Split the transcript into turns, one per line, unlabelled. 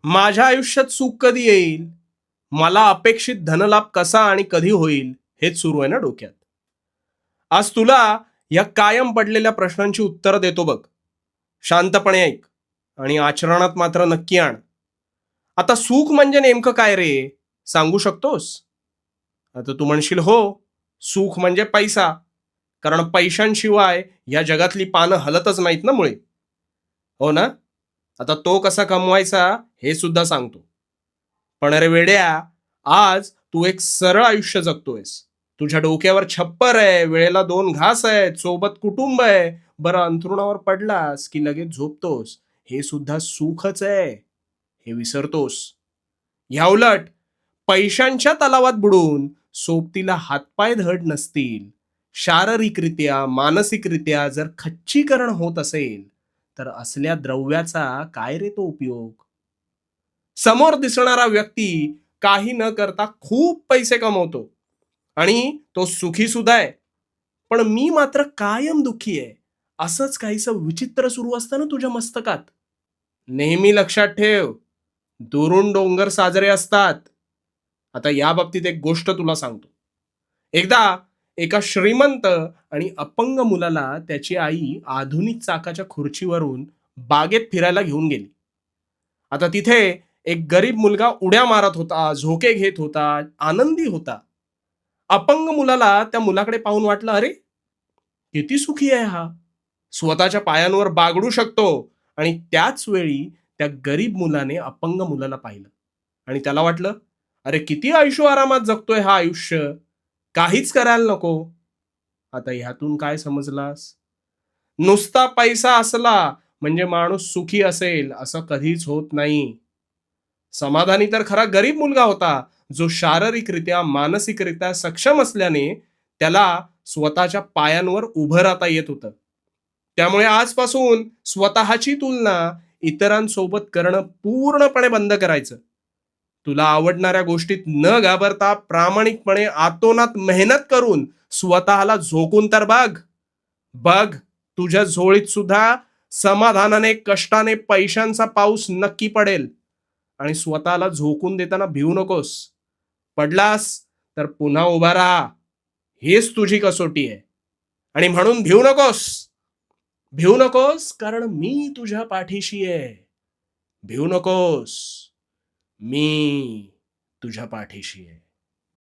माझ्या आयुष्यात सुख कधी येईल, मला अपेक्षित धनलाभ कसा आणि कधी होईल, हेच सुरू आहे ना डोक्यात. आज तुला या कायम पडलेल्या प्रश्नांची उत्तरं देतो बघ. शांतपणे ऐक आणि आचरणात मात्र नक्की आण. आता सुख म्हणजे नेमकं काय रे, सांगू शकतोस? आता तू म्हणशील हो, सुख म्हणजे पैसा, कारण पैशांशिवाय या जगातली पानं हलतच नाहीत ना मुळे. हो ना? आता तो कसा कमवायचा हे सुद्धा सांगतो. पण अरे वेड्या, आज तू एक सरळ आयुष्य जगतोयस. तुझ्या डोक्यावर छप्पर आहे, वेळेला दोन घास आहेत, सोबत कुटुंब आहे. बरं, अंथरुणावर पडलास की लगेच झोपतोस. हे सुद्धा सुखच आहे, हे विसरतोस. ह्या उलट पैशांच्या तलावात बुडून सोबतीला हातपाय धड नसतील, शारीरिकरित्या मानसिकरित्या जर खच्चीकरण होत असेल, तर असल्या द्रव्याचा काय रे तो उपयोग? समोर दिसणारा व्यक्ती काही न करता खूप पैसे कमवतो आणि तो सुखी सुद्धा आहे, पण मी मात्र कायम दुःखी आहे, असंच काहीसं विचित्र सुरू असतं ना तुझ्या मस्तकात. नेहमी लक्षात ठेव, दुरून डोंगर साजरे असतात. आता या बाबतीत एक गोष्ट तुला सांगतो. एकदा एका श्रीमंत आणि अपंग मुलाला त्याची आई आधुनिक चाकाच्या खुर्चीवरून बागेत फिरायला घेऊन गेली. आता तिथे एक गरीब मुलगा उड्या मारत होता, झोके घेत होता, आनंदी होता. अपंग मुलाला त्या मुलाकडे पाहून वाटलं, अरे किती सुखी आहे हा, स्वतःच्या पायांवर बागडू शकतो. आणि त्याच वेळी त्या गरीब मुलाने अपंग मुलाला पाहिलं आणि त्याला वाटलं, अरे किती आयुष्य आरामात जगतोय हा आयुष्य, काहीच करायला नको. आता ह्यातून काय समजलास? नुसता पैसा असला म्हणजे माणूस सुखी असेल असं कधीच होत नाही. समाधानी तर खरा गरीब मुलगा होता, जो शारीरिकरित्या मानसिकरित्या सक्षम असल्याने त्याला स्वतःच्या पायांवर उभं राहता येत होतं. त्यामुळे आजपासून स्वतःची तुलना इतरांसोबत करणं पूर्णपणे बंद करायचं. तुला आवडणाऱ्या गोष्टीत न घाबरता प्रामाणिकपणे आतोनात मेहनत करून स्वतःला झोकून तर बघ. बघ, तुझ्या झोळीत सुद्धा समाधानाने कष्टाने पैशांचा पाऊस नक्की पडेल. आणि स्वतःला झोकून देताना भिवू नकोस. पडलास तर पुन्हा उभा राहा. हेच तुझी कसोटी आहे. आणि म्हणून भिवू नकोस. भिवू नकोस, कारण मी तुझ्या पाठीशी आहे. भिवू नकोस, मी तुझ्या पाठीशी आहे.